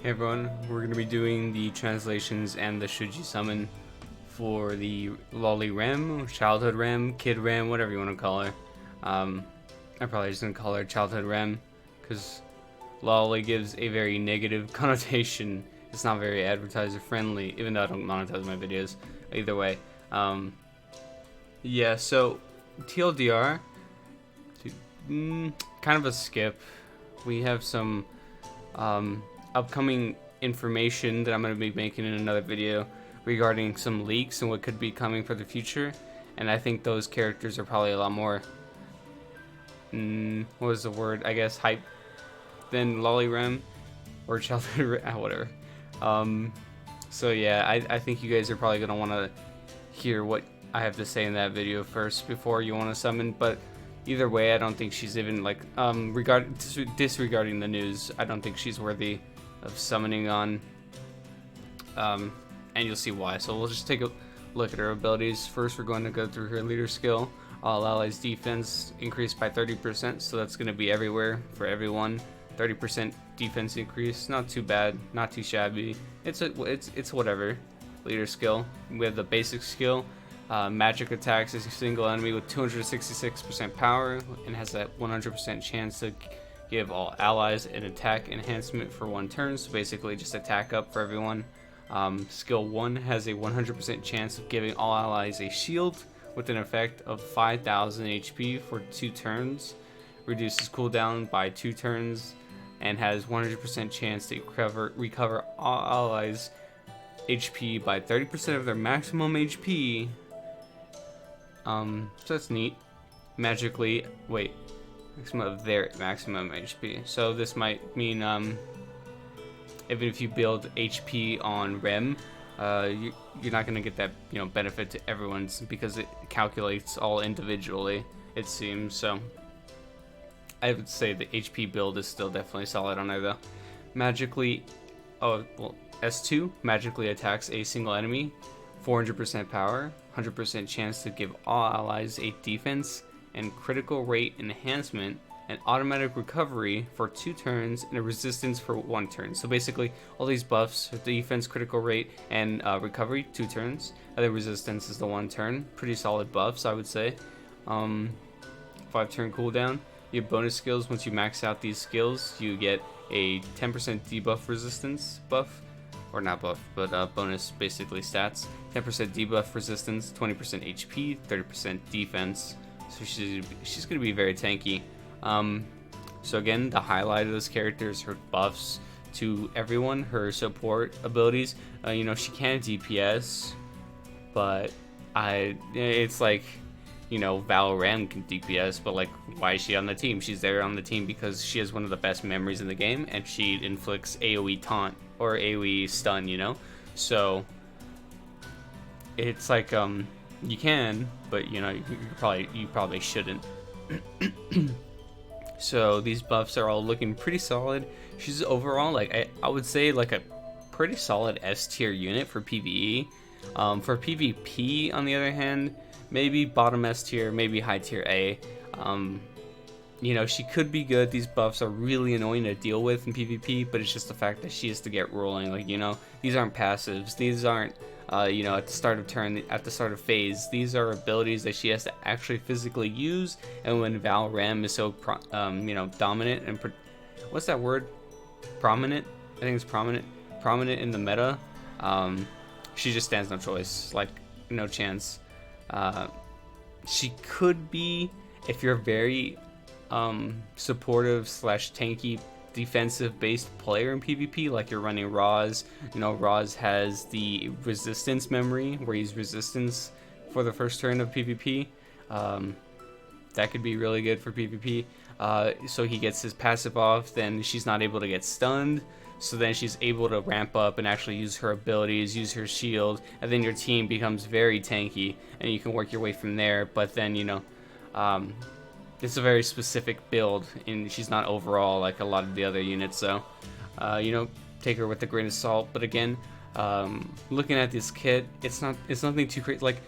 Hey everyone, we're going to be doing the translations and the Shuji summon for the Lolly Rem, Childhood Rem, Kid Rem, whatever you want to call her. I'm probably just going to call her Childhood Rem because Lolly gives a very negative connotation. It's not very advertiser friendly, even though I don't monetize my videos. Either way. Yeah, so TLDR, kind of a skip. We have some upcoming information that I'm going to be making in another video regarding some leaks and what could be coming for the future, and I think those characters are probably a lot more what was the word, I guess, hype than Lolly Rem or Childhood Rem, whatever. So yeah, I think you guys are probably going to want to hear what I have to say in that video first before you want to summon, but either way, I don't think she's even like disregarding the news, I don't think she's worthy of summoning on, and you'll see why. So we'll just take a look at her abilities. First, we're going to go through her leader skill. All allies defense increased by 30%, so that's going to be everywhere for everyone. 30% defense increase, not too bad, not too shabby. It's whatever. Leader skill. We have the basic skill. Magic attacks a single enemy with 266% power and has a 100% chance to give all allies an attack enhancement for 1 turn, so basically just attack up for everyone. Skill 1 has a 100% chance of giving all allies a shield with an effect of 5000 HP for 2 turns, reduces cooldown by 2 turns, and has 100% chance to recover all allies HP by 30% of their maximum HP. So that's neat. Magically, maximum of their maximum HP. So this might mean, even if you build HP on REM, you're not gonna get that, benefit to everyone's because it calculates all individually, it seems. So I would say the HP build is still definitely solid on there though. Magically, S2 magically attacks a single enemy, 400% power, 100% chance to give all allies a defense and critical rate enhancement, and automatic recovery for 2 turns, and a resistance for 1 turn. So basically, all these buffs, defense, critical rate, and recovery, 2 turns. And then resistance is the 1 turn. Pretty solid buffs, I would say. 5-turn cooldown. You have bonus skills. Once you max out these skills, you get a 10% debuff resistance buff. Or not buff, but bonus, basically stats. 10% debuff resistance, 20% HP, 30% defense. So she's going to be very tanky. So again, the highlight of this character is her buffs to everyone, her support abilities. She can DPS, but it's like, Val Ram can DPS, but like, why is she on the team? She's there on the team because she has one of the best memories in the game, and she inflicts AoE taunt or AoE stun, so it's like, you can, but you probably shouldn't. So these buffs are all looking pretty solid. She's overall, like, I would say, like, a pretty solid S tier unit for PvE. For PvP, on the other hand, maybe bottom S tier, maybe high tier A. She could be good. These buffs are really annoying to deal with in PvP, but it's just the fact that she has to get rolling. Like, these aren't passives. These aren't, at the start of turn, at the start of phase. These are abilities that she has to actually physically use. And when Val Ram is so, dominant and, what's that word? Prominent? I think it's prominent. Prominent in the meta. She just stands no choice. Like, no chance. She could be, if you're very supportive / tanky defensive based player in PvP, like you're running Roz. Roz has the resistance memory where he's resistance for the first turn of PvP. That could be really good for PvP. So he gets his passive off, then she's not able to get stunned, so then she's able to ramp up and actually use her abilities, use her shield, and then your team becomes very tanky and you can work your way from there. But then it's a very specific build, and she's not overall like a lot of the other units, so take her with a grain of salt. But again, looking at this kit, it's nothing too crazy. Like,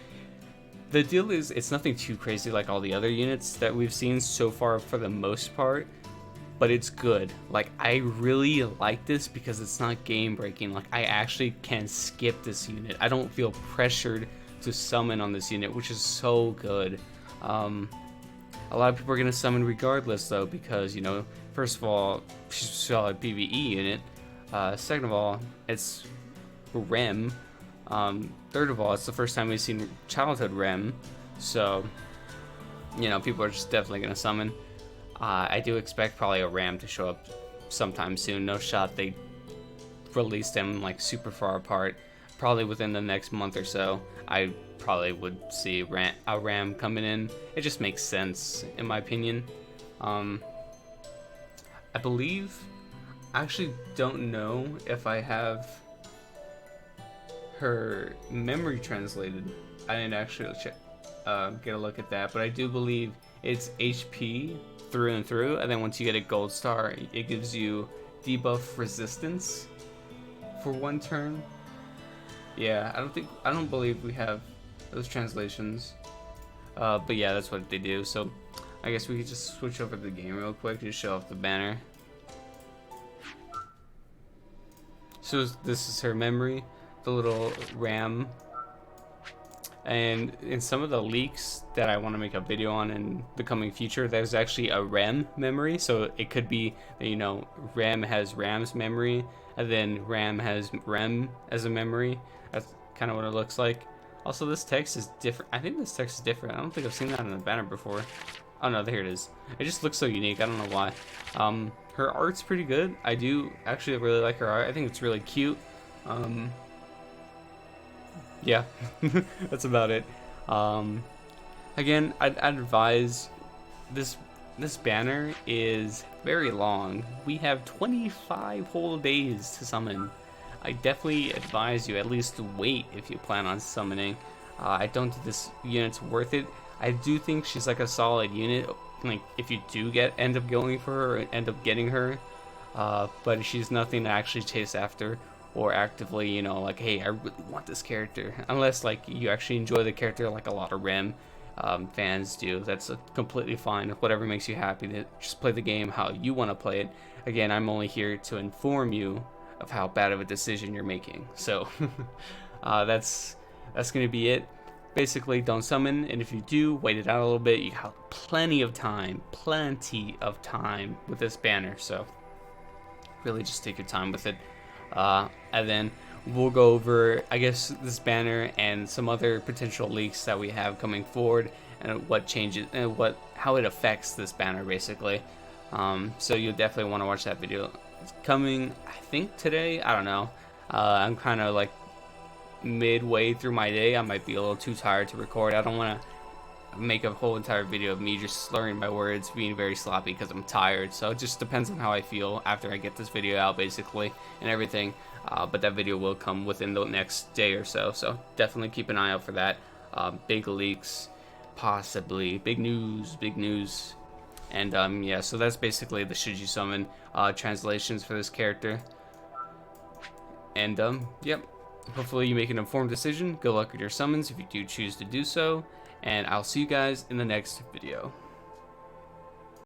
the deal is, it's nothing too crazy like all the other units that we've seen so far for the most part, but it's good. Like, I really like this because it's not game breaking. Like, I actually can skip this unit. I don't feel pressured to summon on this unit, which is so good. A lot of people are going to summon regardless, though, because, you know, first of all, she's a solid PvE unit. Second of all, it's REM. Third of all, it's the first time we've seen childhood REM. So, you know, people are just definitely going to summon. I do expect probably a RAM to show up sometime soon. No shot they release them like super far apart. Probably within the next month or so, I probably would see a RAM coming in. It just makes sense, in my opinion. I believe, I actually don't know if I have her memory translated. I didn't actually check, get a look at that, but I do believe it's HP through and through, and then once you get a gold star, it gives you debuff resistance for 1 turn. Yeah, I don't believe we have those translations, but yeah, that's what they do. So I guess we could just switch over to the game real quick to show off the banner. So this is her memory, the little RAM. And in some of the leaks that I want to make a video on in the coming future, there's actually a REM memory. So it could be that, you know, REM has RAM's memory, and then RAM has REM as a memory. That's kind of what it looks like. Also, this text is different. I think this text is different. I don't think I've seen that in the banner before. Oh no, there it is. It just looks so unique. I don't know why. Her art's pretty good. I do actually really like her art. I think it's really cute. Yeah, that's about it. Again, I'd advise this banner is very long. We have 25 whole days to summon. I definitely advise you at least to wait if you plan on summoning. I don't think this unit's worth it. I do think she's like a solid unit, like if you do end up going for her or end up getting her, but she's nothing to actually chase after or actively, you know, like, hey, I really want this character, unless like you actually enjoy the character like a lot of REM fans do. That's completely fine. Whatever makes you happy, to just play the game how you want to play it. Again, I'm only here to inform you of how bad of a decision you're making. So that's gonna be it. Basically, don't summon, and if you do, wait it out a little bit. You have plenty of time with this banner, so really just take your time with it. And then we'll go over, I guess, this banner and some other potential leaks that we have coming forward, and what changes and how it affects this banner, basically. So you'll definitely want to watch that video. It's coming, I think, today. I don't know. I'm kind of like midway through my day. I might be a little too tired to record. I don't want to make a whole entire video of me just slurring my words, being very sloppy because I'm tired. So it just depends on how I feel after I get this video out, basically, and everything. But that video will come within the next day or so. So definitely keep an eye out for that. Big leaks, possibly big news. And yeah, so that's basically the should you summon translations for this character. And yep. Hopefully you make an informed decision. Good luck with your summons if you do choose to do so, and I'll see you guys in the next video.